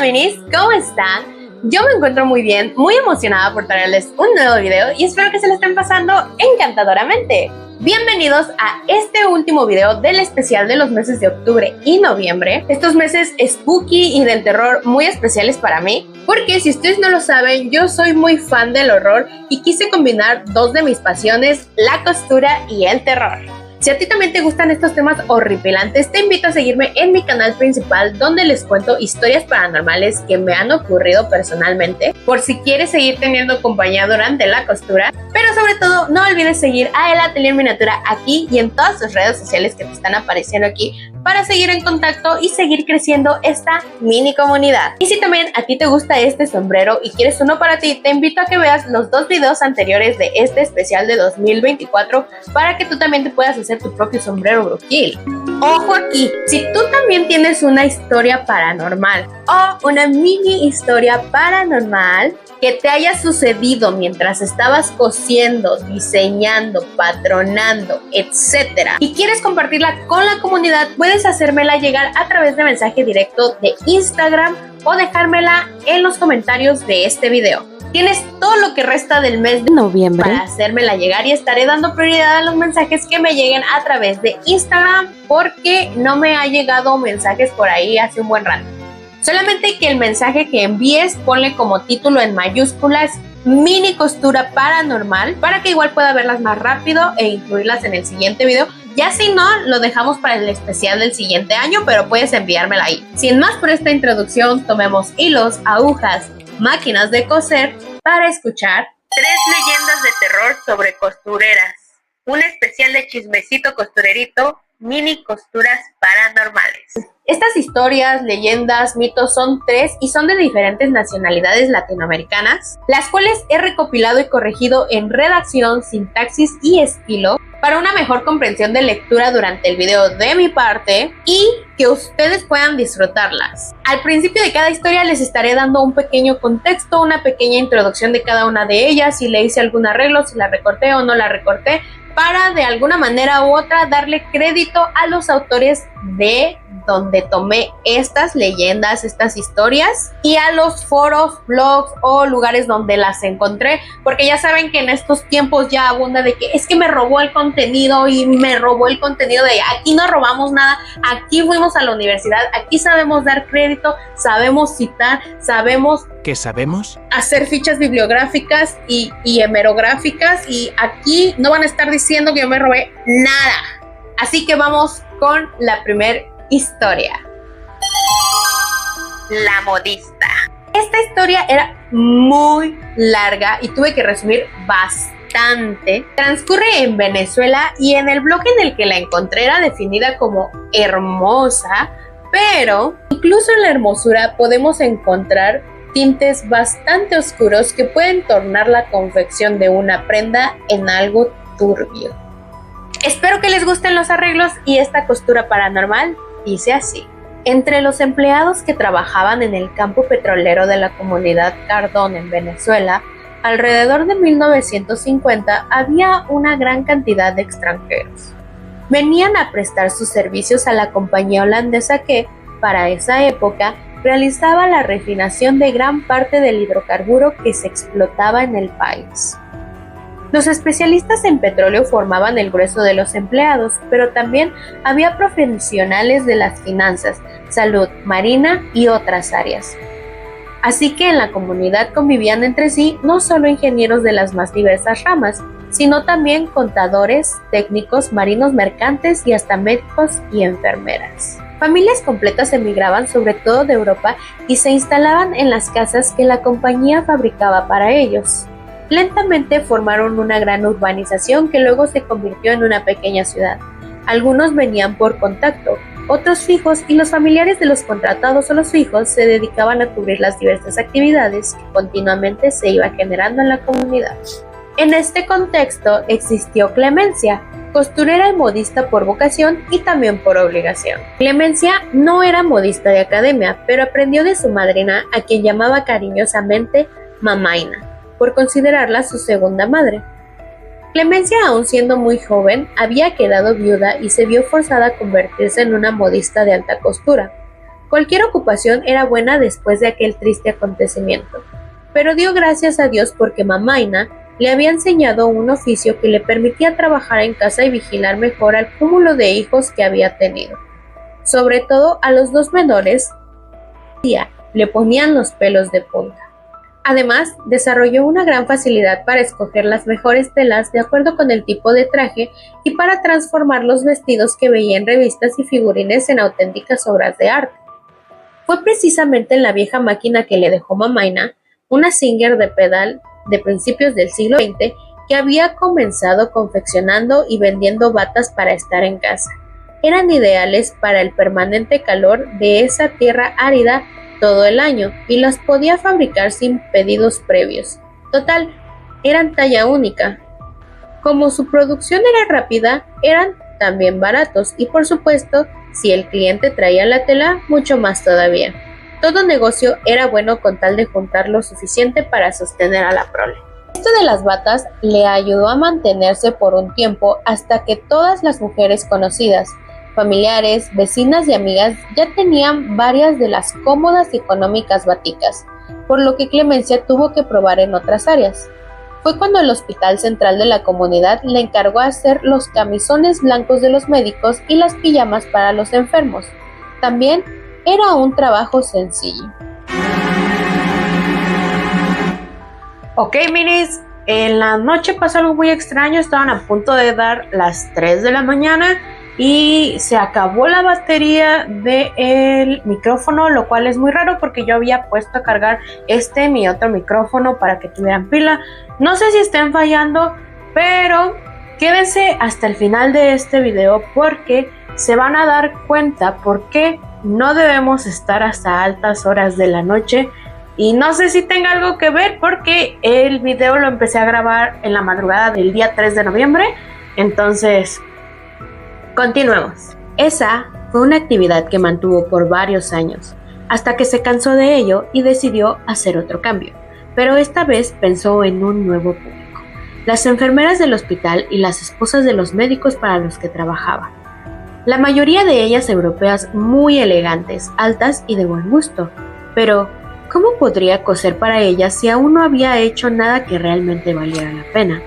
minis, ¿cómo están? Yo me encuentro muy bien, muy emocionada por traerles un nuevo video y espero que se lo estén pasando encantadoramente. Bienvenidos a este último video del especial de los meses de octubre y noviembre. Estos meses spooky y del terror muy especiales para mí, porque si ustedes no lo saben, yo soy muy fan del horror y quise combinar dos de mis pasiones, la costura y el terror. Si a ti también te gustan estos temas horripilantes, te invito a seguirme en mi canal principal donde les cuento historias paranormales que me han ocurrido personalmente, por si quieres seguir teniendo compañía durante la costura. Pero sobre todo, no olvides seguir a El Atelier Miniatura aquí y en todas sus redes sociales que te están apareciendo aquí para seguir en contacto y seguir creciendo esta mini comunidad. Y si también a ti te gusta este sombrero y quieres uno para ti, te invito a que veas los dos videos anteriores de este especial de 2024 para que tú también te puedas hacer tu propio sombrero brujil. Ojo aquí, si tú también tienes una historia paranormal o una mini historia paranormal que te haya sucedido mientras estabas cosiendo, diseñando, patronando, etcétera, y quieres compartirla con la comunidad, puedes hacérmela llegar a través de mensaje directo de Instagram o dejármela en los comentarios de este video. Tienes todo lo que resta del mes de noviembre para hacérmela llegar y estaré dando prioridad a los mensajes que me lleguen a través de Instagram porque no me ha llegado mensajes por ahí hace un buen rato. Solamente que el mensaje que envíes ponle como título en mayúsculas mini costura paranormal para que igual pueda verlas más rápido e incluirlas en el siguiente video. Ya si no, lo dejamos para el especial del siguiente año, pero puedes enviármela ahí. Sin más por esta introducción, tomemos hilos, agujas, máquinas de coser para escuchar 3 leyendas de terror sobre costureras. Un especial de chismecito costurerito, mini costuras paranormales. Estas historias, leyendas, mitos son 3 y son de diferentes nacionalidades latinoamericanas, las cuales he recopilado y corregido en redacción, sintaxis y estilo para una mejor comprensión de lectura durante el video de mi parte y que ustedes puedan disfrutarlas. Al principio de cada historia les estaré dando un pequeño contexto, una pequeña introducción de cada una de ellas, si le hice algún arreglo, si la recorté o no la recorté, para de alguna manera u otra darle crédito a los autores de donde tomé estas leyendas, estas historias, y a los foros, blogs o lugares donde las encontré, porque ya saben que en estos tiempos ya abunda de que es que me robó el contenido y me robó el contenido de aquí no robamos nada, aquí fuimos a la universidad, aquí sabemos dar crédito, sabemos citar, sabemos... ¿Qué sabemos? Hacer fichas bibliográficas y hemerográficas y aquí no van a estar diciendo que yo me robé nada. Así que vamos con la primera historia. La modista. Esta historia era muy larga y tuve que resumir bastante. Transcurre en Venezuela y en el blog en el que la encontré era definida como hermosa, pero incluso en la hermosura podemos encontrar tintes bastante oscuros que pueden tornar la confección de una prenda en algo turbio. Espero que les gusten los arreglos y esta costura paranormal dice así. Entre los empleados que trabajaban en el campo petrolero de la comunidad Cardón en Venezuela, alrededor de 1950 había una gran cantidad de extranjeros. Venían a prestar sus servicios a la compañía holandesa que, para esa época, realizaba la refinación de gran parte del hidrocarburo que se explotaba en el país. Los especialistas en petróleo formaban el grueso de los empleados, pero también había profesionales de las finanzas, salud, marina y otras áreas. Así que en la comunidad convivían entre sí no solo ingenieros de las más diversas ramas, sino también contadores, técnicos, marinos mercantes y hasta médicos y enfermeras. Familias completas emigraban sobre todo de Europa y se instalaban en las casas que la compañía fabricaba para ellos. Lentamente formaron una gran urbanización que luego se convirtió en una pequeña ciudad. Algunos venían por contacto, otros fijos y los familiares de los contratados o los hijos se dedicaban a cubrir las diversas actividades que continuamente se iba generando en la comunidad. En este contexto existió Clemencia, costurera y modista por vocación y también por obligación. Clemencia no era modista de academia, pero aprendió de su madrina, a quien llamaba cariñosamente Mamaina, por considerarla su segunda madre. Clemencia, aun siendo muy joven, había quedado viuda y se vio forzada a convertirse en una modista de alta costura. Cualquier ocupación era buena después de aquel triste acontecimiento, pero dio gracias a Dios porque Mamaina le había enseñado un oficio que le permitía trabajar en casa y vigilar mejor al cúmulo de hijos que había tenido. Sobre todo a los dos menores, le ponían los pelos de punta. Además, desarrolló una gran facilidad para escoger las mejores telas de acuerdo con el tipo de traje y para transformar los vestidos que veía en revistas y figurines en auténticas obras de arte. Fue precisamente en la vieja máquina que le dejó Mamaina, una Singer de pedal de principios del siglo XX, que había comenzado confeccionando y vendiendo batas para estar en casa. Eran ideales para el permanente calor de esa tierra árida todo el año y las podía fabricar sin pedidos previos. Total, eran talla única. Como su producción era rápida, eran también baratos y por supuesto, si el cliente traía la tela, mucho más todavía. Todo negocio era bueno con tal de juntar lo suficiente para sostener a la prole. Esto de las batas le ayudó a mantenerse por un tiempo hasta que todas las mujeres conocidas, familiares, vecinas y amigas ya tenían varias de las cómodas y económicas baticas, por lo que Clemencia tuvo que probar en otras áreas. Fue cuando el Hospital Central de la comunidad le encargó hacer los camisones blancos de los médicos y las pijamas para los enfermos. También era un trabajo sencillo. Ok, minis, en la noche pasó algo muy extraño. Estaban a punto de dar las 3 de la mañana y se acabó la batería del micrófono, lo cual es muy raro porque yo había puesto a cargar mi otro micrófono para que tuvieran pila. No sé si estén fallando, pero quédense hasta el final de este video porque se van a dar cuenta por qué no debemos estar hasta altas horas de la noche. Y no sé si tenga algo que ver porque el video lo empecé a grabar en la madrugada del día 3 de noviembre. Entonces, continuemos. Esa fue una actividad que mantuvo por varios años, hasta que se cansó de ello y decidió hacer otro cambio. Pero esta vez pensó en un nuevo público: las enfermeras del hospital y las esposas de los médicos para los que trabajaba. La mayoría de ellas europeas muy elegantes, altas y de buen gusto. Pero, ¿cómo podría coser para ellas si aún no había hecho nada que realmente valiera la pena?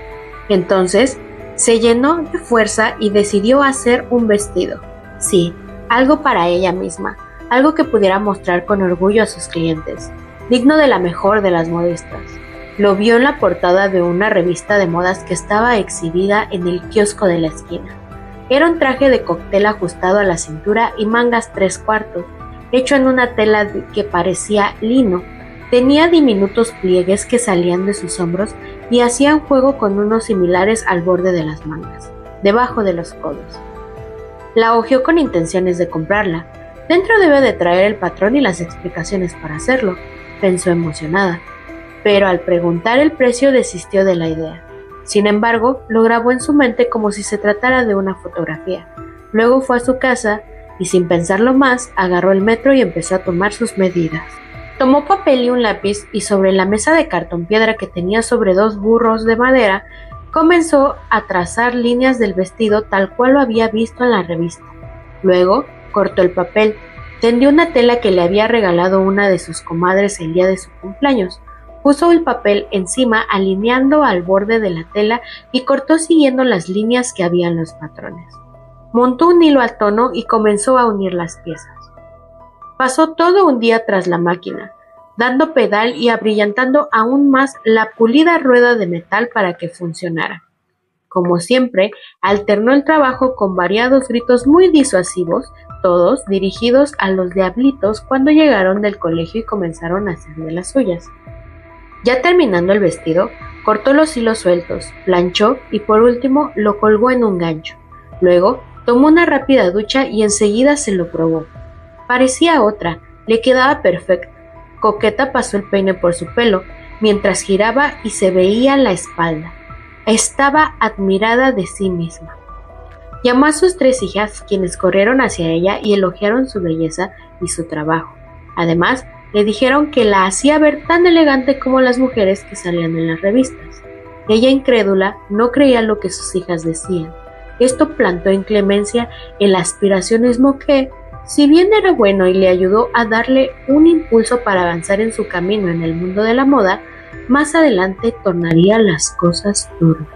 Entonces, se llenó de fuerza y decidió hacer un vestido. Sí, algo para ella misma, algo que pudiera mostrar con orgullo a sus clientes, digno de la mejor de las modistas. Lo vio en la portada de una revista de modas que estaba exhibida en el kiosco de la esquina. Era un traje de cóctel ajustado a la cintura y mangas 3/4, hecho en una tela que parecía lino. Tenía diminutos pliegues que salían de sus hombros y hacían juego con unos similares al borde de las mangas, debajo de los codos. La hojeó con intenciones de comprarla. Dentro debe de traer el patrón y las explicaciones para hacerlo, pensó emocionada. Pero al preguntar el precio desistió de la idea. Sin embargo, lo grabó en su mente como si se tratara de una fotografía. Luego fue a su casa y sin pensarlo más, agarró el metro y empezó a tomar sus medidas. Tomó papel y un lápiz y sobre la mesa de cartón piedra que tenía sobre 2 burros de madera, comenzó a trazar líneas del vestido tal cual lo había visto en la revista. Luego, cortó el papel, tendió una tela que le había regalado una de sus comadres el día de su cumpleaños. Puso el papel encima alineando al borde de la tela y cortó siguiendo las líneas que había en los patrones. Montó un hilo al tono y comenzó a unir las piezas. Pasó todo un día tras la máquina, dando pedal y abrillantando aún más la pulida rueda de metal para que funcionara. Como siempre, alternó el trabajo con variados gritos muy disuasivos, todos dirigidos a los diablitos cuando llegaron del colegio y comenzaron a hacer de las suyas. Ya terminando el vestido, cortó los hilos sueltos, planchó y por último lo colgó en un gancho. Luego, tomó una rápida ducha y enseguida se lo probó. Parecía otra, le quedaba perfecto. Coqueta pasó el peine por su pelo, mientras giraba y se veía la espalda. Estaba admirada de sí misma. Llamó a sus 3 hijas, quienes corrieron hacia ella y elogiaron su belleza y su trabajo. Además, le dijeron que la hacía ver tan elegante como las mujeres que salían en las revistas. Ella, incrédula, no creía lo que sus hijas decían. Esto plantó en Clemencia el aspiracionismo que, Si bien era bueno y le ayudó a darle un impulso para avanzar en su camino en el mundo de la moda, más adelante tornaría las cosas turbias.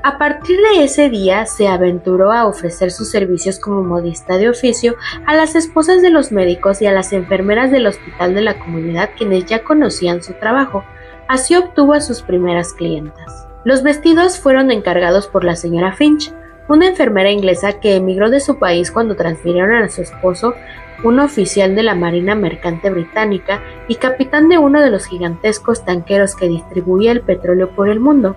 A partir de ese día se aventuró a ofrecer sus servicios como modista de oficio a las esposas de los médicos y a las enfermeras del hospital de la comunidad, quienes ya conocían su trabajo. Así obtuvo a sus primeras clientas. Los vestidos fueron encargados por la señora Finch, una enfermera inglesa que emigró de su país cuando transfirieron a su esposo, un oficial de la Marina Mercante Británica y capitán de uno de los gigantescos tanqueros que distribuía el petróleo por el mundo,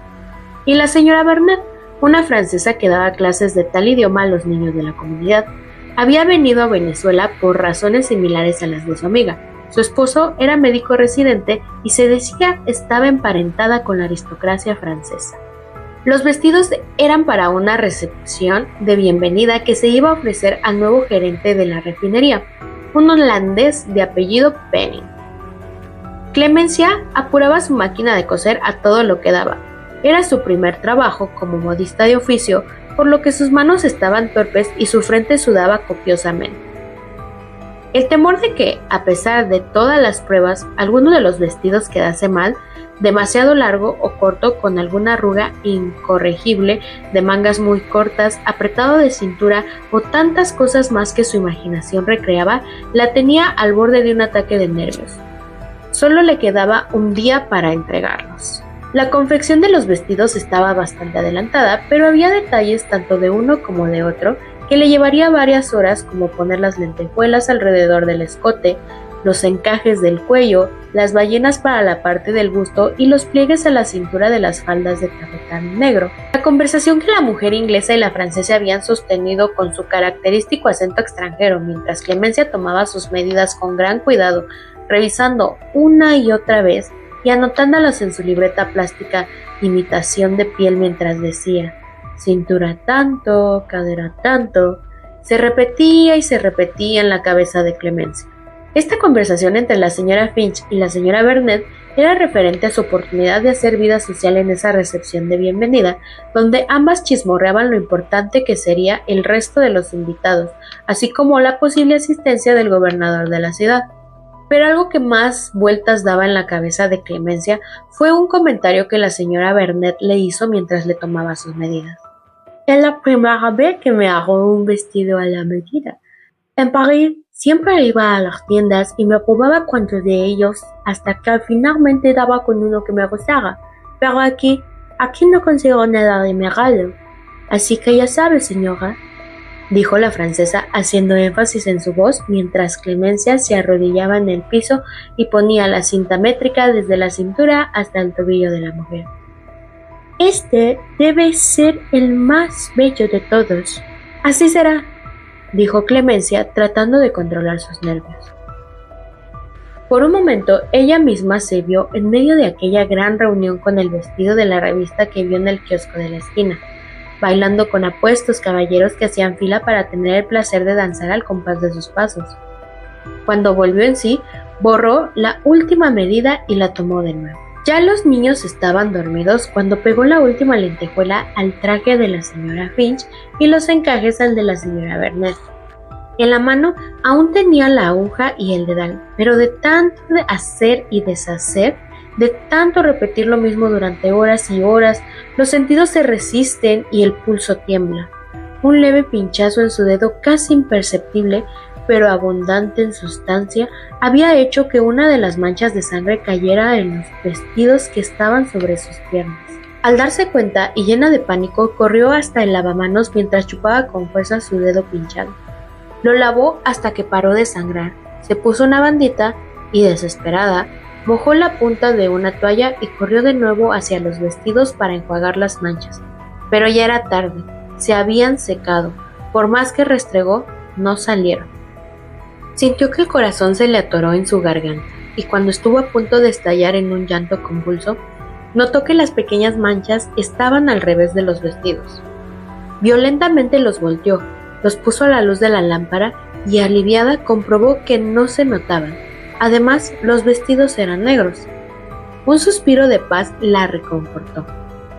y la señora Vernet, una francesa que daba clases de tal idioma a los niños de la comunidad. Había venido a Venezuela por razones similares a las de su amiga. Su esposo era médico residente y se decía estaba emparentada con la aristocracia francesa. Los vestidos eran para una recepción de bienvenida que se iba a ofrecer al nuevo gerente de la refinería, un holandés de apellido Penning. Clemencia apuraba su máquina de coser a todo lo que daba. Era su primer trabajo como modista de oficio, por lo que sus manos estaban torpes y su frente sudaba copiosamente. El temor de que, a pesar de todas las pruebas, alguno de los vestidos quedase mal, demasiado largo o corto con alguna arruga incorregible, de mangas muy cortas, apretado de cintura o tantas cosas más que su imaginación recreaba, la tenía al borde de un ataque de nervios. Solo le quedaba un día para entregarlos. La confección de los vestidos estaba bastante adelantada, pero había detalles tanto de uno como de otro que le llevaría varias horas, como poner las lentejuelas alrededor del escote, los encajes del cuello, las ballenas para la parte del busto y los pliegues a la cintura de las faldas de tafetán negro. La conversación que la mujer inglesa y la francesa habían sostenido con su característico acento extranjero, mientras Clemencia tomaba sus medidas con gran cuidado, revisando una y otra vez y anotándolas en su libreta plástica imitación de piel mientras decía cintura tanto, cadera tanto, se repetía y se repetía en la cabeza de Clemencia. Esta conversación entre la señora Finch y la señora Vernet era referente a su oportunidad de hacer vida social en esa recepción de bienvenida, donde ambas chismorreaban lo importante que sería el resto de los invitados, así como la posible asistencia del gobernador de la ciudad. Pero algo que más vueltas daba en la cabeza de Clemencia fue un comentario que la señora Vernet le hizo mientras le tomaba sus medidas. Es la primera vez que me hago un vestido a la medida. En París siempre iba a las tiendas y me probaba cuantos de ellos hasta que finalmente daba con uno que me gustara. Pero aquí no consigo nada de mi regalo. Así que ya sabe, señora, dijo la francesa haciendo énfasis en su voz mientras Clemencia se arrodillaba en el piso y ponía la cinta métrica desde la cintura hasta el tobillo de la mujer. Este debe ser el más bello de todos. Así será, dijo Clemencia tratando de controlar sus nervios. Por un momento ella misma se vio en medio de aquella gran reunión con el vestido de la revista que vio en el kiosco de la esquina, bailando con apuestos caballeros que hacían fila para tener el placer de danzar al compás de sus pasos. Cuando volvió en sí, borró la última medida y la tomó de nuevo. Ya los niños estaban dormidos cuando pegó la última lentejuela al traje de la señora Finch y los encajes al de la señora Vernet. En la mano aún tenía la aguja y el dedal, pero de tanto de hacer y deshacer, de tanto repetir lo mismo durante horas y horas, los sentidos se resisten y el pulso tiembla. Un leve pinchazo en su dedo casi imperceptible, pero abundante en sustancia, había hecho que una de las manchas de sangre cayera en los vestidos que estaban sobre sus piernas. Al darse cuenta y llena de pánico, corrió hasta el lavamanos mientras chupaba con fuerza su dedo pinchado. Lo lavó hasta que paró de sangrar, se puso una bandita y, desesperada, mojó la punta de una toalla y corrió de nuevo hacia los vestidos para enjuagar las manchas. Pero ya era tarde, se habían secado. Por más que restregó, no salieron. Sintió que el corazón se le atoró en su garganta, y cuando estuvo a punto de estallar en un llanto convulso, notó que las pequeñas manchas estaban al revés de los vestidos. Violentamente los volteó, los puso a la luz de la lámpara y, aliviada, comprobó que no se notaban. Además, los vestidos eran negros. Un suspiro de paz la reconfortó.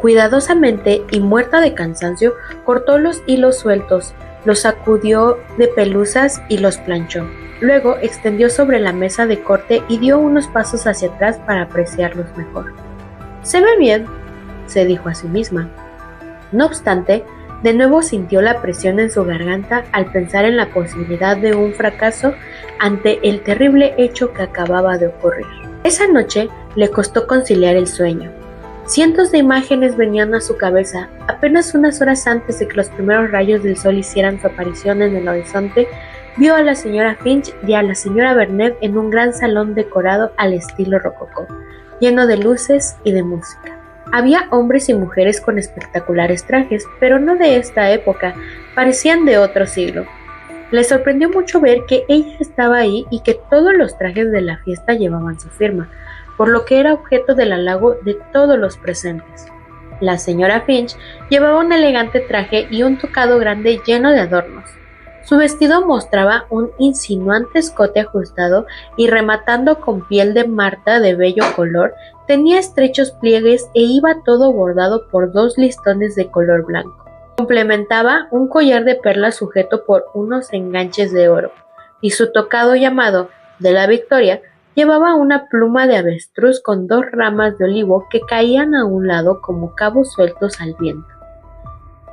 Cuidadosamente y muerta de cansancio, cortó los hilos sueltos, los sacudió de pelusas y los planchó. Luego extendió sobre la mesa de corte y dio unos pasos hacia atrás para apreciarlos mejor. «Se ve bien», se dijo a sí misma. No obstante, de nuevo sintió la presión en su garganta al pensar en la posibilidad de un fracaso ante el terrible hecho que acababa de ocurrir. Esa noche le costó conciliar el sueño. Cientos de imágenes venían a su cabeza. Apenas unas horas antes de que los primeros rayos del sol hicieran su aparición en el horizonte, vio a la señora Finch y a la señora Bennet en un gran salón decorado al estilo rococó, lleno de luces y de música. Había hombres y mujeres con espectaculares trajes, pero no de esta época, parecían de otro siglo. Le sorprendió mucho ver que ella estaba ahí y que todos los trajes de la fiesta llevaban su firma, por lo que era objeto del halago de todos los presentes. La señora Finch llevaba un elegante traje y un tocado grande lleno de adornos. Su vestido mostraba un insinuante escote ajustado y rematando con piel de marta de bello color, tenía estrechos pliegues e iba todo bordado por 2 listones de color blanco. Complementaba un collar de perlas sujeto por unos enganches de oro, y su tocado llamado de la Victoria llevaba una pluma de avestruz con 2 ramas de olivo que caían a un lado como cabos sueltos al viento.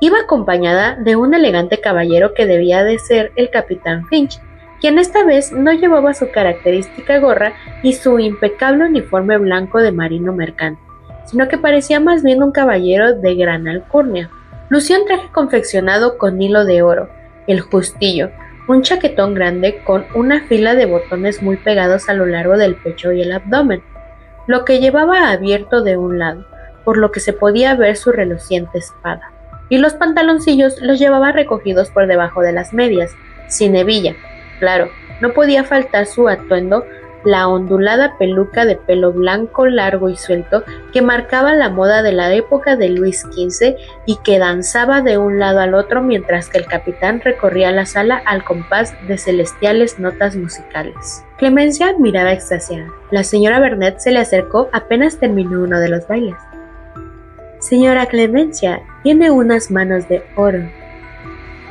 Iba acompañada de un elegante caballero que debía de ser el capitán Finch, quien esta vez no llevaba su característica gorra y su impecable uniforme blanco de marino mercante, sino que parecía más bien un caballero de gran alcurnia. Lucía un traje confeccionado con hilo de oro, el justillo, un chaquetón grande con una fila de botones muy pegados a lo largo del pecho y el abdomen, lo que llevaba abierto de un lado, por lo que se podía ver su reluciente espada, y los pantaloncillos los llevaba recogidos por debajo de las medias, sin hebilla. Claro, no podía faltar su atuendo, la ondulada peluca de pelo blanco largo y suelto que marcaba la moda de la época de Luis XV y que danzaba de un lado al otro mientras que el capitán recorría la sala al compás de celestiales notas musicales. Clemencia miraba extasiada. La señora Bennet se le acercó apenas terminó uno de los bailes. «Señora Clemencia, tiene unas manos de oro».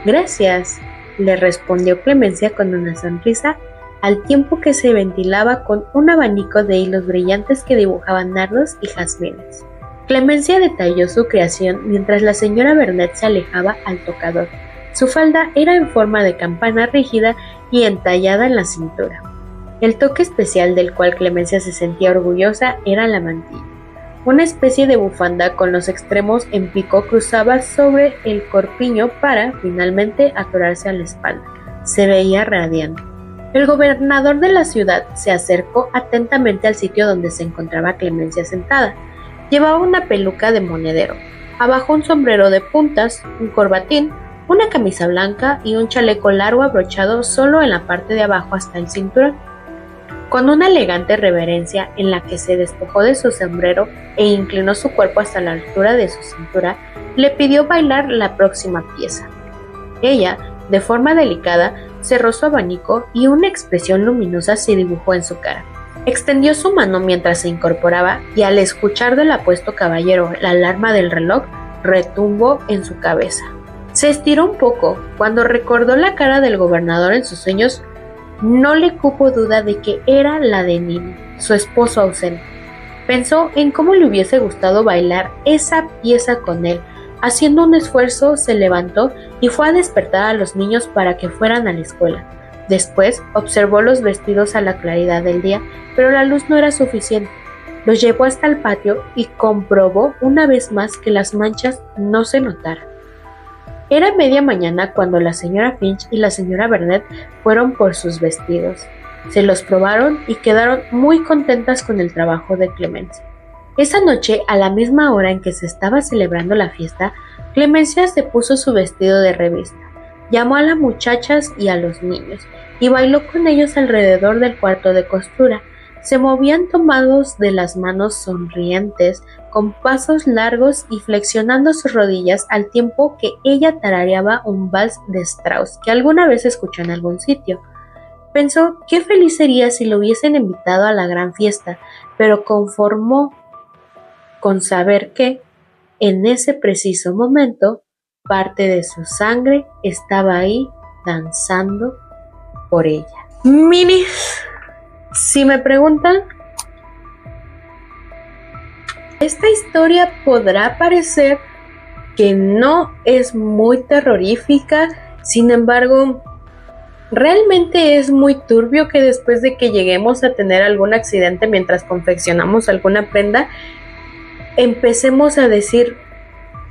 «Gracias», le respondió Clemencia con una sonrisa, al tiempo que se ventilaba con un abanico de hilos brillantes que dibujaban nardos y jazmines. Clemencia detalló su creación mientras la señora Bennet se alejaba al tocador. Su falda era en forma de campana rígida y entallada en la cintura. El toque especial del cual Clemencia se sentía orgullosa era la mantilla. Una especie de bufanda con los extremos en pico cruzaba sobre el corpiño para, finalmente, atorarse a la espalda. Se veía radiante. El gobernador de la ciudad se acercó atentamente al sitio donde se encontraba Clemencia sentada. Llevaba una peluca de monedero, abajo un sombrero de puntas, un corbatín, una camisa blanca y un chaleco largo abrochado solo en la parte de abajo hasta el cinturón. Con una elegante reverencia en la que se despojó de su sombrero e inclinó su cuerpo hasta la altura de su cintura, le pidió bailar la próxima pieza. Ella, de forma delicada, cerró su abanico y una expresión luminosa se dibujó en su cara. Extendió su mano mientras se incorporaba y al escuchar del apuesto caballero la alarma del reloj, retumbó en su cabeza. Se estiró un poco. Cuando recordó la cara del gobernador en sus sueños, no le cupo duda de que era la de Nino, su esposo ausente. Pensó en cómo le hubiese gustado bailar esa pieza con él. Haciendo un esfuerzo, se levantó y fue a despertar a los niños para que fueran a la escuela. Después observó los vestidos a la claridad del día, pero la luz no era suficiente. Los llevó hasta el patio y comprobó una vez más que las manchas no se notaran. Era media mañana cuando la señora Finch y la señora Bennet fueron por sus vestidos. Se los probaron y quedaron muy contentas con el trabajo de Clemencia. Esa noche, a la misma hora en que se estaba celebrando la fiesta, Clemencia se puso su vestido de revista, llamó a las muchachas y a los niños, y bailó con ellos alrededor del cuarto de costura. Se movían tomados de las manos sonrientes, con pasos largos y flexionando sus rodillas al tiempo que ella tarareaba un vals de Strauss que alguna vez escuchó en algún sitio. Pensó qué feliz sería si lo hubiesen invitado a la gran fiesta, pero conformó con saber que, en ese preciso momento, parte de su sangre estaba ahí danzando por ella. Minis, si me preguntan, esta historia podrá parecer que no es muy terrorífica, sin embargo, realmente es muy turbio que después de que lleguemos a tener algún accidente mientras confeccionamos alguna prenda, empecemos a decir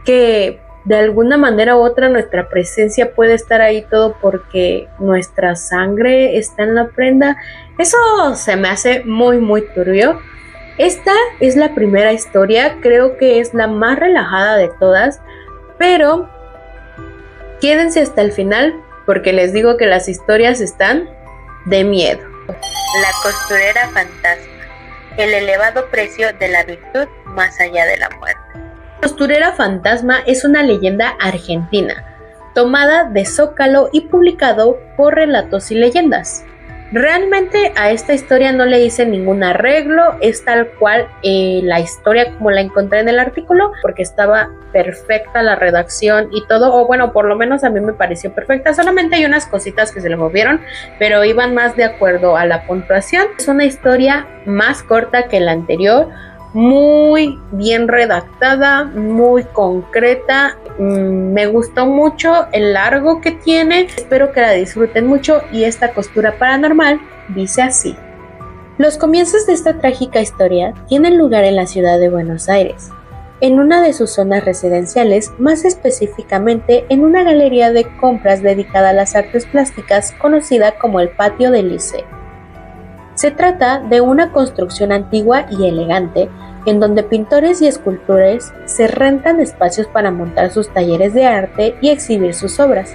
que de alguna manera u otra nuestra presencia puede estar ahí todo porque nuestra sangre está en la prenda. Eso se me hace muy turbio. Esta es la primera historia, creo que es la más relajada de todas, pero quédense hasta el final porque les digo que las historias están de miedo. La costurera fantasma, el elevado precio de la virtud más allá de la muerte. La costurera fantasma es una leyenda argentina, tomada de Zócalo y publicado por Relatos y Leyendas. Realmente a esta historia no le hice ningún arreglo, es tal cual la historia como la encontré en el artículo, porque estaba perfecta la redacción y todo, o bueno, por lo menos a mí me pareció perfecta, solamente hay unas cositas que se le movieron, pero iban más de acuerdo a la puntuación. Es una historia más corta que la anterior, muy bien redactada, muy concreta. Me gustó mucho el largo que tiene, espero que la disfruten mucho. Y esta costura paranormal dice así: los comienzos de esta trágica historia tienen lugar en la ciudad de Buenos Aires, en una de sus zonas residenciales, más específicamente en una galería de compras dedicada a las artes plásticas conocida como el Patio del Liceo. Se trata de una construcción antigua y elegante, en donde pintores y escultores se rentan espacios para montar sus talleres de arte y exhibir sus obras.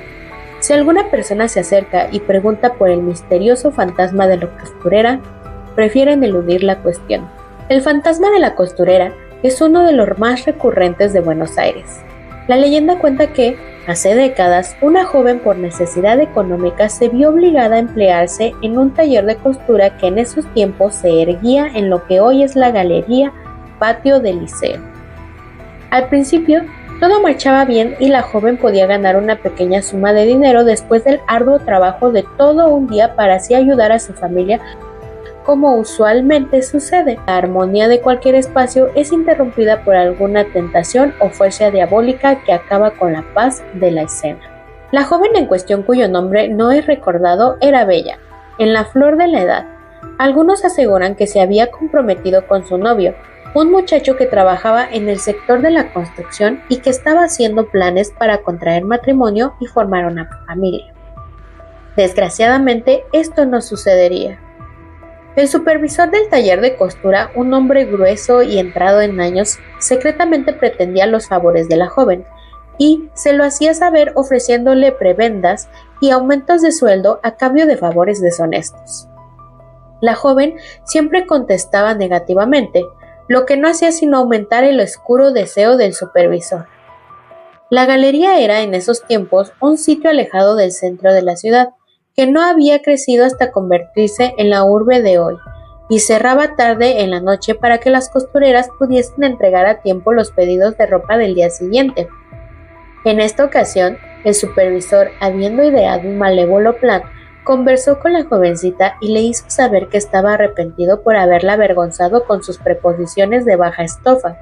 Si alguna persona se acerca y pregunta por el misterioso fantasma de la costurera, prefieren eludir la cuestión. El fantasma de la costurera es uno de los más recurrentes de Buenos Aires. La leyenda cuenta que, hace décadas, una joven por necesidad económica se vio obligada a emplearse en un taller de costura que en esos tiempos se erguía en lo que hoy es la Galería Patio del Liceo. Al principio, todo marchaba bien y la joven podía ganar una pequeña suma de dinero después del arduo trabajo de todo un día para así ayudar a su familia, como usualmente sucede. La armonía de cualquier espacio es interrumpida por alguna tentación o fuerza diabólica que acaba con la paz de la escena. La joven en cuestión, cuyo nombre no es recordado, era bella, en la flor de la edad. Algunos aseguran que se había comprometido con su novio, un muchacho que trabajaba en el sector de la construcción y que estaba haciendo planes para contraer matrimonio y formar una familia. Desgraciadamente, esto no sucedería. El supervisor del taller de costura, un hombre grueso y entrado en años, secretamente pretendía los favores de la joven y se lo hacía saber ofreciéndole prebendas y aumentos de sueldo a cambio de favores deshonestos. La joven siempre contestaba negativamente, lo que no hacía sino aumentar el oscuro deseo del supervisor. La galería era en esos tiempos un sitio alejado del centro de la ciudad, que no había crecido hasta convertirse en la urbe de hoy, y cerraba tarde en la noche para que las costureras pudiesen entregar a tiempo los pedidos de ropa del día siguiente. En esta ocasión, el supervisor, habiendo ideado un malévolo plan, conversó con la jovencita y le hizo saber que estaba arrepentido por haberla avergonzado con sus preposiciones de baja estofa,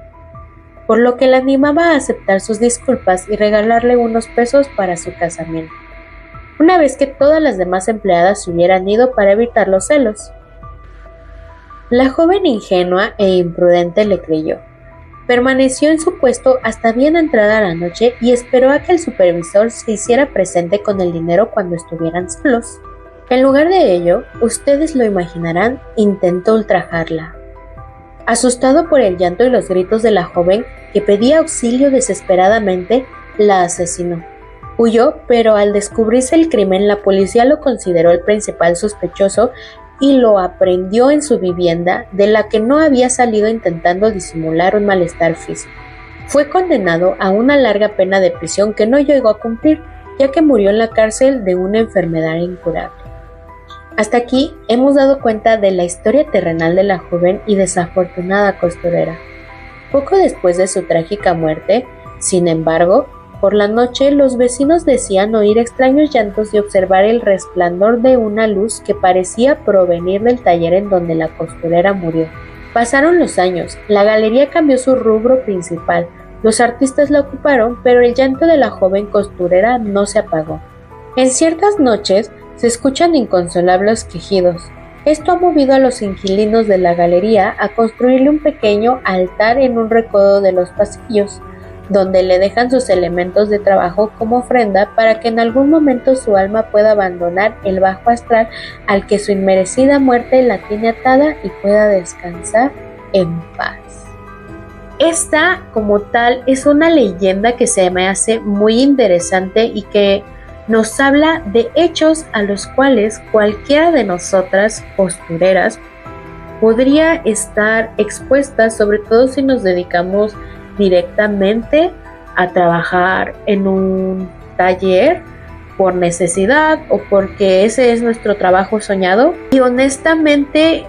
por lo que la animaba a aceptar sus disculpas y regalarle unos pesos para su casamiento, una vez que todas las demás empleadas se hubieran ido para evitar los celos. La joven ingenua e imprudente le creyó. Permaneció en su puesto hasta bien entrada la noche y esperó a que el supervisor se hiciera presente con el dinero cuando estuvieran solos. En lugar de ello, ustedes lo imaginarán, intentó ultrajarla. Asustado por el llanto y los gritos de la joven, que pedía auxilio desesperadamente, la asesinó. Huyó, pero al descubrirse el crimen, la policía lo consideró el principal sospechoso y lo aprehendió en su vivienda, de la que no había salido intentando disimular un malestar físico. Fue condenado a una larga pena de prisión que no llegó a cumplir, ya que murió en la cárcel de una enfermedad incurable. Hasta aquí hemos dado cuenta de la historia terrenal de la joven y desafortunada costurera. Poco después de su trágica muerte, sin embargo, Por la noche, los vecinos decían oír extraños llantos y observar el resplandor de una luz que parecía provenir del taller en donde la costurera murió. Pasaron los años, la galería cambió su rubro principal, los artistas la ocuparon, pero el llanto de la joven costurera no se apagó. En ciertas noches se escuchan inconsolables quejidos. Esto ha movido a los inquilinos de la galería a construirle un pequeño altar en un recodo de los pasillos, donde le dejan sus elementos de trabajo como ofrenda para que en algún momento su alma pueda abandonar el bajo astral al que su inmerecida muerte la tiene atada y pueda descansar en paz. Esta, como tal, es una leyenda que se me hace muy interesante y que nos habla de hechos a los cuales cualquiera de nosotras costureras podría estar expuesta, sobre todo si nos dedicamos directamente a trabajar en un taller por necesidad o porque ese es nuestro trabajo soñado. Y honestamente,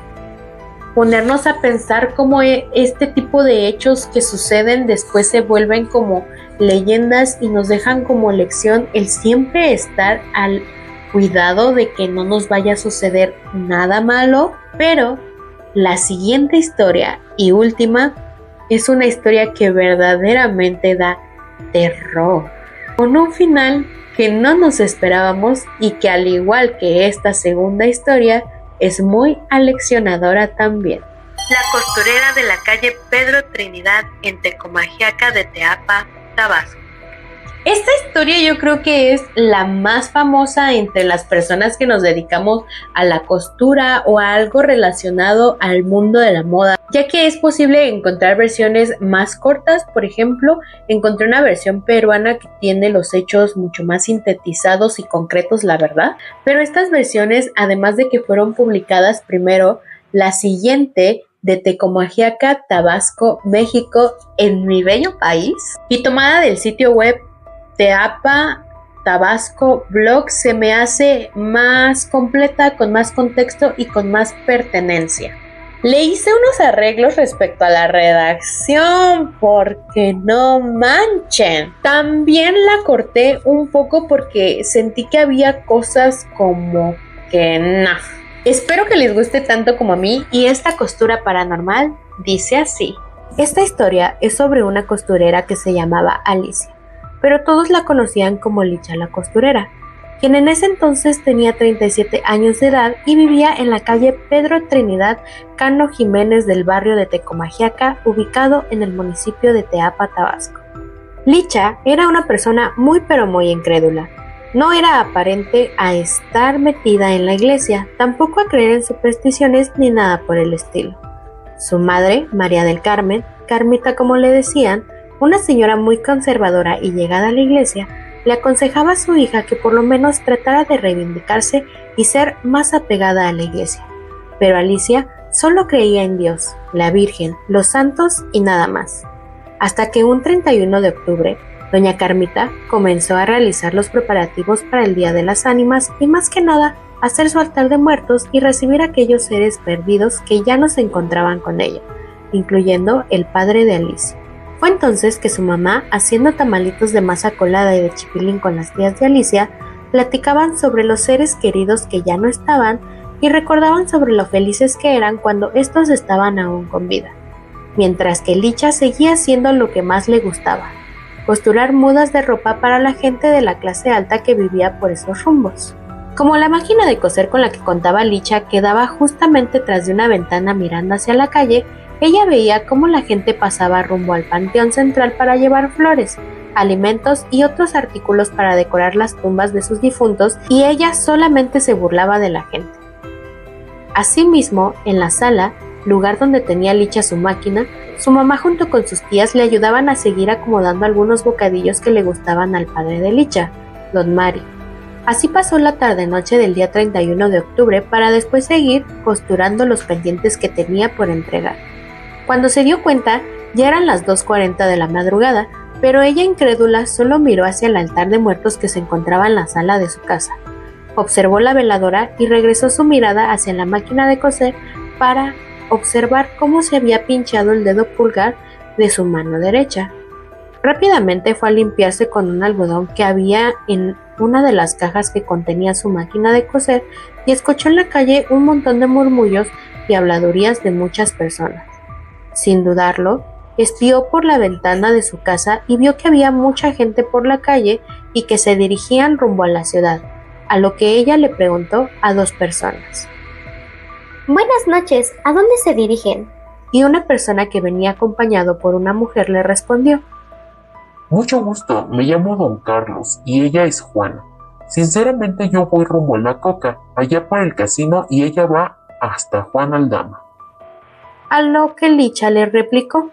ponernos a pensar cómo este tipo de hechos que suceden después se vuelven como leyendas y nos dejan como lección el siempre estar al cuidado de que no nos vaya a suceder nada malo. Pero la siguiente historia y última es una historia que verdaderamente da terror, con un final que no nos esperábamos y que, al igual que esta segunda historia, es muy aleccionadora también. La costurera de la calle Pedro Trinidad en Tecomajiaca de Teapa, Tabasco. Esta historia yo creo que es la más famosa entre las personas que nos dedicamos a la costura o a algo relacionado al mundo de la moda, ya que es posible encontrar versiones más cortas. Por ejemplo, encontré una versión peruana que tiene los hechos mucho más sintetizados y concretos, la verdad, pero estas versiones, además de que fueron publicadas primero, la siguiente de Tecomajiaca, Tabasco, México, en mi bello país, y tomada del sitio web Teapa Tabasco Blog, se me hace más completa, con más contexto y con más pertenencia. Le hice unos arreglos respecto a la redacción porque no manchen. También la corté un poco porque sentí que había cosas como que no. Espero que les guste tanto como a mí, y esta costura paranormal dice así. Esta historia es sobre una costurera que se llamaba Alicia, pero todos la conocían como Licha la costurera, quien en ese entonces tenía 37 años de edad y vivía en la calle Pedro Trinidad Cano Jiménez del barrio de Tecomajiaca, ubicado en el municipio de Teapa, Tabasco. Licha era una persona muy pero muy incrédula. No era aparente a estar metida en la iglesia, tampoco a creer en supersticiones ni nada por el estilo. Su madre, María del Carmen, Carmita como le decían, una señora muy conservadora y llegada a la iglesia, le aconsejaba a su hija que por lo menos tratara de reivindicarse y ser más apegada a la iglesia. Pero Alicia solo creía en Dios, la Virgen, los santos y nada más. Hasta que un 31 de octubre, doña Carmita comenzó a realizar los preparativos para el Día de las Ánimas y, más que nada, hacer su altar de muertos y recibir a aquellos seres perdidos que ya no se encontraban con ella, incluyendo el padre de Alicia. Fue entonces que su mamá, haciendo tamalitos de masa colada y de chipilín con las tías de Alicia, platicaban sobre los seres queridos que ya no estaban y recordaban sobre lo felices que eran cuando estos estaban aún con vida, mientras que Licha seguía haciendo lo que más le gustaba: costurar mudas de ropa para la gente de la clase alta que vivía por esos rumbos. Como la máquina de coser con la que contaba Licha quedaba justamente tras de una ventana mirando hacia la calle, ella veía cómo la gente pasaba rumbo al panteón central para llevar flores, alimentos y otros artículos para decorar las tumbas de sus difuntos, y ella solamente se burlaba de la gente. Asimismo, en la sala, lugar donde tenía Licha su máquina, su mamá junto con sus tías le ayudaban a seguir acomodando algunos bocadillos que le gustaban al padre de Licha, don Mari. Así pasó la tarde-noche del día 31 de octubre para después seguir costurando los pendientes que tenía por entregar. Cuando se dio cuenta, ya eran las 2:40 de la madrugada, pero ella, incrédula, solo miró hacia el altar de muertos que se encontraba en la sala de su casa. Observó la veladora y regresó su mirada hacia la máquina de coser para observar cómo se había pinchado el dedo pulgar de su mano derecha. Rápidamente fue a limpiarse con un algodón que había en una de las cajas que contenía su máquina de coser y escuchó en la calle un montón de murmullos y habladurías de muchas personas. Sin dudarlo, espió por la ventana de su casa y vio que había mucha gente por la calle y que se dirigían rumbo a la ciudad, a lo que ella le preguntó a 2 personas. Buenas noches, ¿a dónde se dirigen? Y una persona que venía acompañado por una mujer le respondió: Mucho gusto, me llamo Don Carlos y ella es Juana. Sinceramente yo voy rumbo a La Coca, allá para el casino, y ella va hasta Juan Aldama. A lo que Licha le replicó: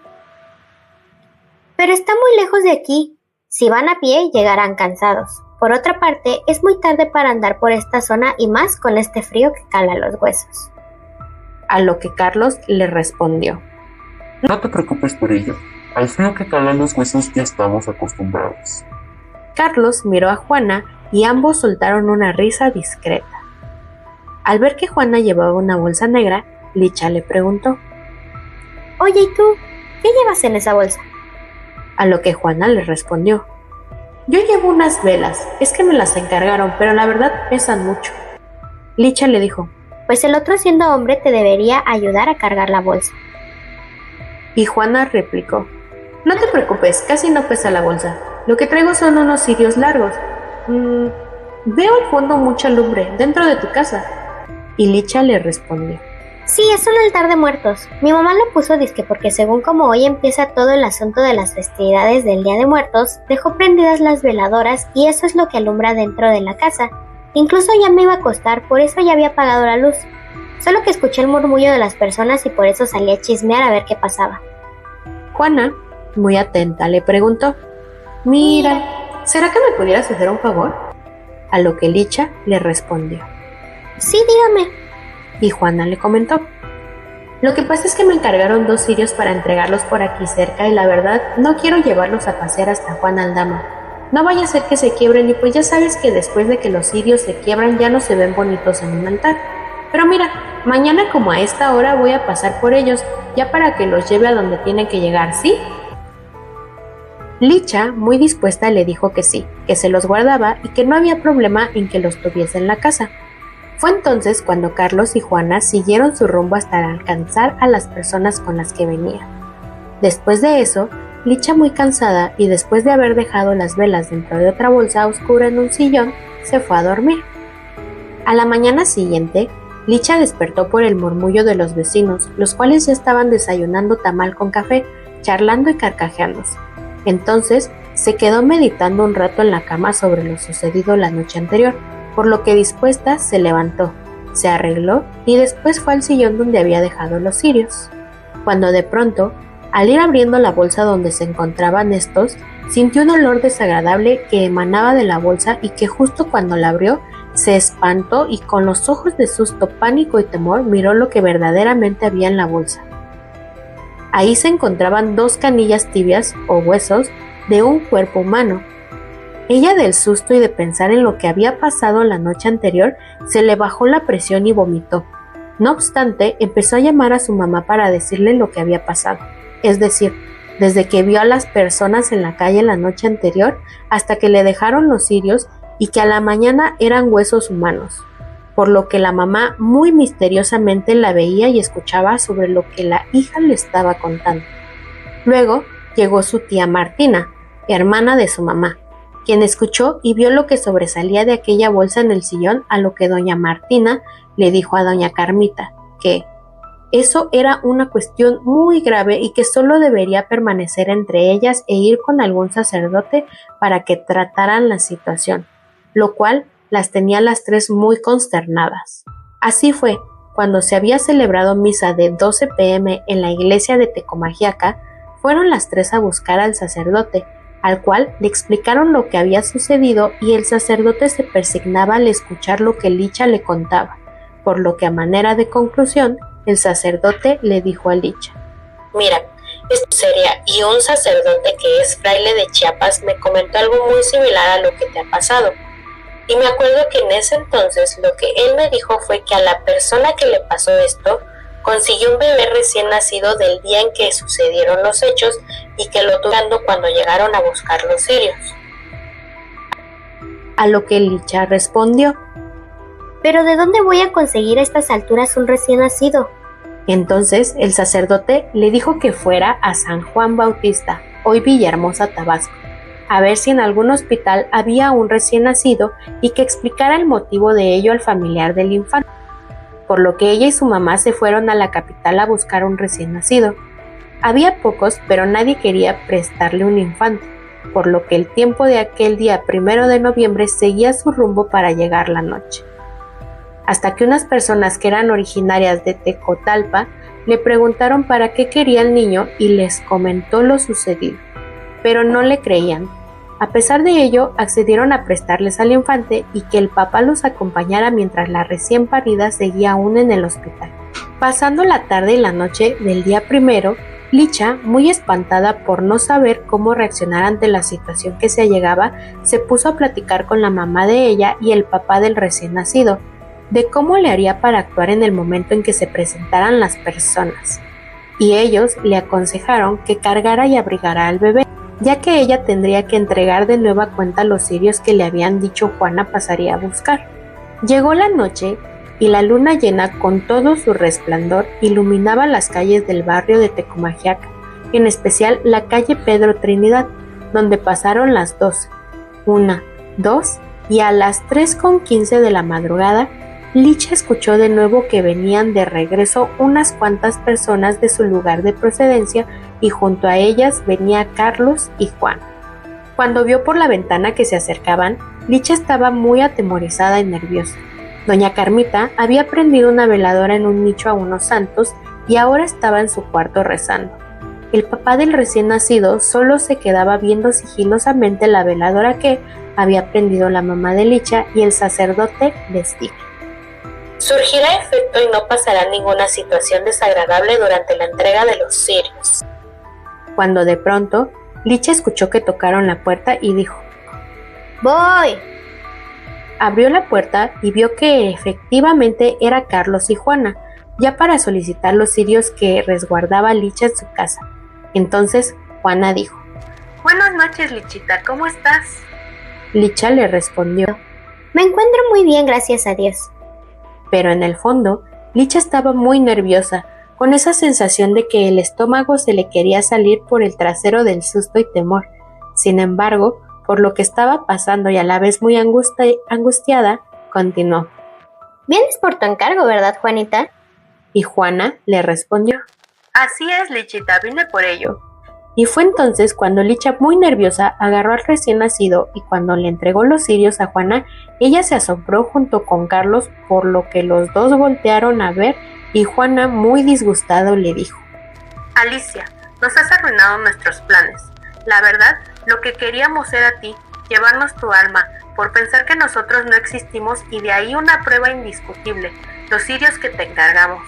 Pero está muy lejos de aquí. Si van a pie, llegarán cansados. Por otra parte, es muy tarde para andar por esta zona y más con este frío que cala los huesos. A lo que Carlos le respondió: No te preocupes por ello, al frío que calan los huesos ya estamos acostumbrados. Carlos miró a Juana y ambos soltaron una risa discreta. Al ver que Juana llevaba una bolsa negra, Licha le preguntó: Oye, ¿y tú? ¿Qué llevas en esa bolsa? A lo que Juana le respondió: Yo llevo unas velas, es que me las encargaron, pero la verdad pesan mucho. Licha le dijo: Pues el otro, siendo hombre, te debería ayudar a cargar la bolsa. Y Juana replicó: No te preocupes, casi no pesa la bolsa. Lo que traigo son unos cirios largos. Veo al fondo mucha lumbre, dentro de tu casa. Y Licha le respondió: Sí, es un altar de muertos. Mi mamá lo puso disque porque según como hoy empieza todo el asunto de las festividades del Día de Muertos, dejó prendidas las veladoras y eso es lo que alumbra dentro de la casa. Incluso ya me iba a acostar, por eso ya había apagado la luz. Solo que escuché el murmullo de las personas y por eso salí a chismear a ver qué pasaba. Juana, muy atenta, le preguntó: Mira, ¿será que me pudieras hacer un favor? A lo que Licha le respondió: Sí, dígame. Y Juana le comentó: Lo que pasa es que me encargaron 2 cirios para entregarlos por aquí cerca y la verdad no quiero llevarlos a pasear hasta Juan Aldama. No vaya a ser que se quiebren y pues ya sabes que después de que los cirios se quiebran ya no se ven bonitos en un altar. Pero mira, mañana como a esta hora voy a pasar por ellos ya para que los lleve a donde tienen que llegar, ¿sí? Licha, muy dispuesta, le dijo que sí, que se los guardaba y que no había problema en que los tuviese en la casa. Fue entonces cuando Carlos y Juana siguieron su rumbo hasta alcanzar a las personas con las que venía. Después de eso, Licha, muy cansada y después de haber dejado las velas dentro de otra bolsa oscura en un sillón, se fue a dormir. A la mañana siguiente, Licha despertó por el murmullo de los vecinos, los cuales ya estaban desayunando tamal con café, charlando y carcajeándose. Entonces, se quedó meditando un rato en la cama sobre lo sucedido la noche anterior, por lo que dispuesta se levantó, se arregló y después fue al sillón donde había dejado los cirios. Cuando de pronto, al ir abriendo la bolsa donde se encontraban estos, sintió un olor desagradable que emanaba de la bolsa y que justo cuando la abrió, se espantó y con los ojos de susto, pánico y temor miró lo que verdaderamente había en la bolsa. Ahí se encontraban 2 canillas tibias o huesos de un cuerpo humano. Ella, del susto y de pensar en lo que había pasado la noche anterior, se le bajó la presión y vomitó. No obstante, empezó a llamar a su mamá para decirle lo que había pasado. Es decir, desde que vio a las personas en la calle la noche anterior hasta que le dejaron los cirios y que a la mañana eran huesos humanos, por lo que la mamá muy misteriosamente la veía y escuchaba sobre lo que la hija le estaba contando. Luego llegó su tía Martina, hermana de su mamá, quien escuchó y vio lo que sobresalía de aquella bolsa en el sillón, a lo que doña Martina le dijo a doña Carmita que eso era una cuestión muy grave y que solo debería permanecer entre ellas e ir con algún sacerdote para que trataran la situación, lo cual las tenía las 3 muy consternadas. Así fue, cuando se había celebrado misa de 12 p.m. en la iglesia de Tecomajiaca, fueron las 3 a buscar al sacerdote, al cual le explicaron lo que había sucedido y el sacerdote se persignaba al escuchar lo que Licha le contaba, por lo que a manera de conclusión, el sacerdote le dijo a Licha: Mira, esto sería, y un sacerdote que es fraile de Chiapas me comentó algo muy similar a lo que te ha pasado. Y me acuerdo que en ese entonces lo que él me dijo fue que a la persona que le pasó esto consiguió un bebé recién nacido del día en que sucedieron los hechos y que lo tuvieron cuando llegaron a buscar los cirios. A lo que Licha respondió: ¿Pero de dónde voy a conseguir a estas alturas un recién nacido? Entonces el sacerdote le dijo que fuera a San Juan Bautista, hoy Villahermosa, Tabasco, a ver si en algún hospital había un recién nacido y que explicara el motivo de ello al familiar del infante. Por lo que ella y su mamá se fueron a la capital a buscar un recién nacido. Había pocos, pero nadie quería prestarle un infante, por lo que el tiempo de aquel día 1 de noviembre seguía su rumbo para llegar la noche. Hasta que unas personas que eran originarias de Tecotalpa le preguntaron para qué quería el niño y les comentó lo sucedido, pero no le creían. A pesar de ello, accedieron a prestarles al infante y que el papá los acompañara mientras la recién parida seguía aún en el hospital. Pasando la tarde y la noche del día 1, Licha, muy espantada por no saber cómo reaccionar ante la situación que se allegaba, se puso a platicar con la mamá de ella y el papá del recién nacido, de cómo le haría para actuar en el momento en que se presentaran las personas. Y ellos le aconsejaron que cargara y abrigara al bebé, ya que ella tendría que entregar de nueva cuenta los cirios que le habían dicho Juana pasaría a buscar. Llegó la noche y la luna llena con todo su resplandor iluminaba las calles del barrio de Tecomajiaca, en especial la calle Pedro Trinidad, donde pasaron las 12, 1, 2 y a las 3:15 de la madrugada, Licha escuchó de nuevo que venían de regreso unas cuantas personas de su lugar de procedencia y junto a ellas venía Carlos y Juan. Cuando vio por la ventana que se acercaban, Licha estaba muy atemorizada y nerviosa. Doña Carmita había prendido una veladora en un nicho a unos santos y ahora estaba en su cuarto rezando. El papá del recién nacido solo se quedaba viendo sigilosamente la veladora que había prendido la mamá de Licha y el sacerdote les dijo: Surgirá efecto y no pasará ninguna situación desagradable durante la entrega de los cirios. Cuando de pronto, Licha escuchó que tocaron la puerta y dijo: ¡Voy! Abrió la puerta y vio que efectivamente era Carlos y Juana, ya para solicitar los cirios que resguardaba Licha en su casa. Entonces Juana dijo: Buenas noches, Lichita, ¿cómo estás? Licha le respondió: Me encuentro muy bien, gracias a Dios. Pero en el fondo, Licha estaba muy nerviosa, con esa sensación de que el estómago se le quería salir por el trasero del susto y temor. Sin embargo, por lo que estaba pasando y a la vez muy angustiada, continuó: Vienes por tu encargo, ¿verdad, Juanita? Y Juana le respondió: Así es, Lichita, vine por ello. Y fue entonces cuando Licha, muy nerviosa, agarró al recién nacido y cuando le entregó los cirios a Juana, ella se asombró junto con Carlos, por lo que los dos voltearon a ver y Juana, muy disgustado, le dijo: Alicia, nos has arruinado nuestros planes. La verdad, lo que queríamos era a ti, llevarnos tu alma, por pensar que nosotros no existimos y de ahí una prueba indiscutible, los cirios que te encargamos.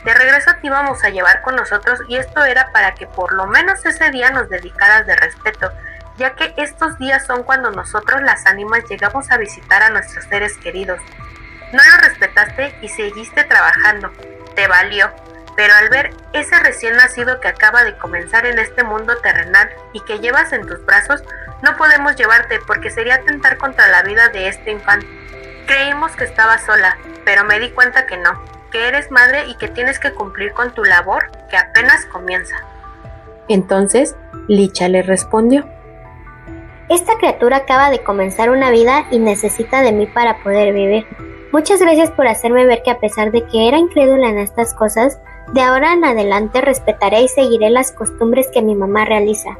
De regreso te íbamos a llevar con nosotros y esto era para que por lo menos ese día nos dedicaras de respeto, ya que estos días son cuando nosotros las ánimas llegamos a visitar a nuestros seres queridos. No lo respetaste y seguiste trabajando, te valió, pero al ver ese recién nacido que acaba de comenzar en este mundo terrenal y que llevas en tus brazos, no podemos llevarte porque sería atentar contra la vida de este infante. Creímos que estabas sola, pero me di cuenta que no, que eres madre y que tienes que cumplir con tu labor que apenas comienza. Entonces Licha le respondió: Esta criatura acaba de comenzar una vida y necesita de mí para poder vivir. Muchas gracias por hacerme ver que a pesar de que era incrédula en estas cosas, de ahora en adelante respetaré y seguiré las costumbres que mi mamá realiza.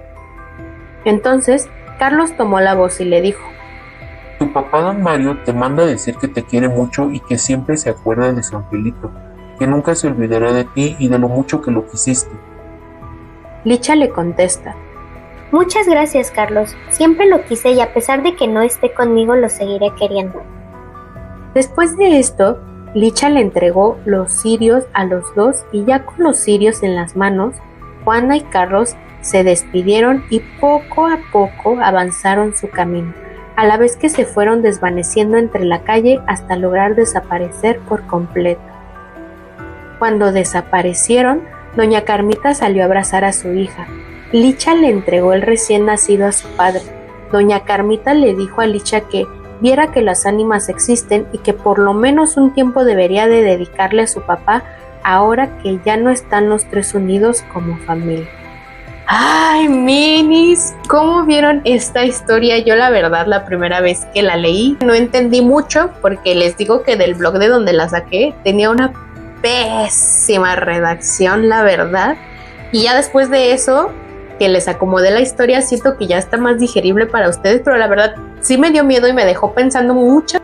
Entonces Carlos tomó la voz y le dijo: Tu papá don Mario te manda a decir que te quiere mucho y que siempre se acuerda de su angelito, que nunca se olvidará de ti y de lo mucho que lo quisiste. Licha le contesta: Muchas gracias, Carlos. Siempre lo quise y a pesar de que no esté conmigo, lo seguiré queriendo. Después de esto, Licha le entregó los cirios a los dos y ya con los cirios en las manos, Juana y Carlos se despidieron y poco a poco avanzaron su camino, a la vez que se fueron desvaneciendo entre la calle hasta lograr desaparecer por completo. Cuando desaparecieron, doña Carmita salió a abrazar a su hija. Licha le entregó el recién nacido a su padre. Doña Carmita le dijo a Licha que viera que las ánimas existen y que por lo menos un tiempo debería de dedicarle a su papá ahora que ya no están los tres unidos como familia. Ay, minis, ¿cómo vieron esta historia? Yo la verdad la primera vez que la leí no entendí mucho porque les digo que del blog de donde la saqué tenía una pésima redacción, la verdad. Y ya después de eso, que les acomodé la historia, siento que ya está más digerible para ustedes, pero la verdad sí me dio miedo y me dejó pensando mucho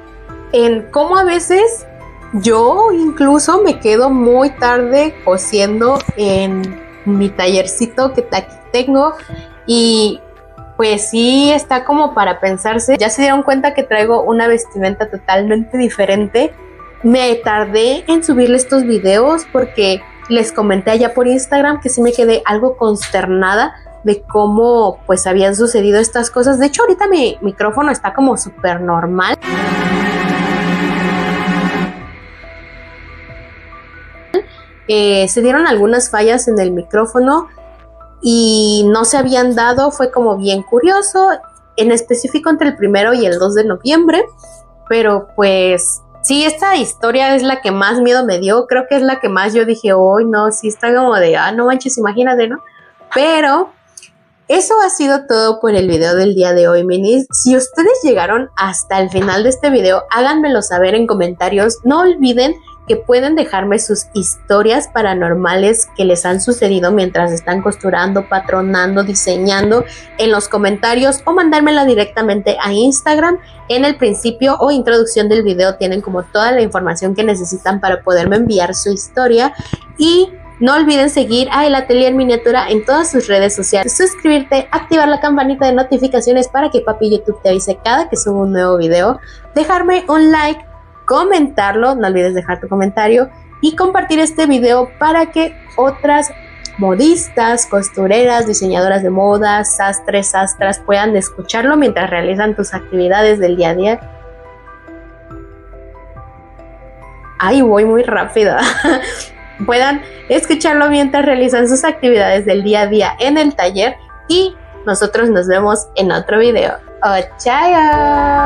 en cómo a veces yo incluso me quedo muy tarde cosiendo en mi tallercito que aquí tengo y pues sí está como para pensarse. Ya se dieron cuenta que traigo una vestimenta totalmente diferente. Me tardé en subirle estos videos porque les comenté allá por Instagram que sí me quedé algo consternada de cómo pues habían sucedido estas cosas. De hecho ahorita mi micrófono está como súper normal. Se dieron algunas fallas en el micrófono y no se habían dado, fue como bien curioso, en específico entre el 1 y el 2 de noviembre, pero pues sí, esta historia es la que más miedo me dio, creo que es la que más yo dije, hoy no, sí está como de, no manches, imagínate, ¿no? Pero eso ha sido todo por el video del día de hoy, minis. Si ustedes llegaron hasta el final de este video, háganmelo saber en comentarios, no olviden que pueden dejarme sus historias paranormales que les han sucedido mientras están costurando, patronando, diseñando en los comentarios o mandármela directamente a Instagram. En el principio o introducción del video tienen como toda la información que necesitan para poderme enviar su historia y no olviden seguir a El Atelier Miniatura en todas sus redes sociales, suscribirte, activar la campanita de notificaciones para que papi YouTube te avise cada que subo un nuevo video, dejarme un like, comentarlo, no olvides dejar tu comentario y compartir este video para que otras modistas, costureras, diseñadoras de moda, sastres, sastras puedan escucharlo mientras realizan tus actividades del día a día. Ay, voy muy rápida. Puedan escucharlo mientras realizan sus actividades del día a día en el taller y nosotros nos vemos en otro video. ¡Ochaya!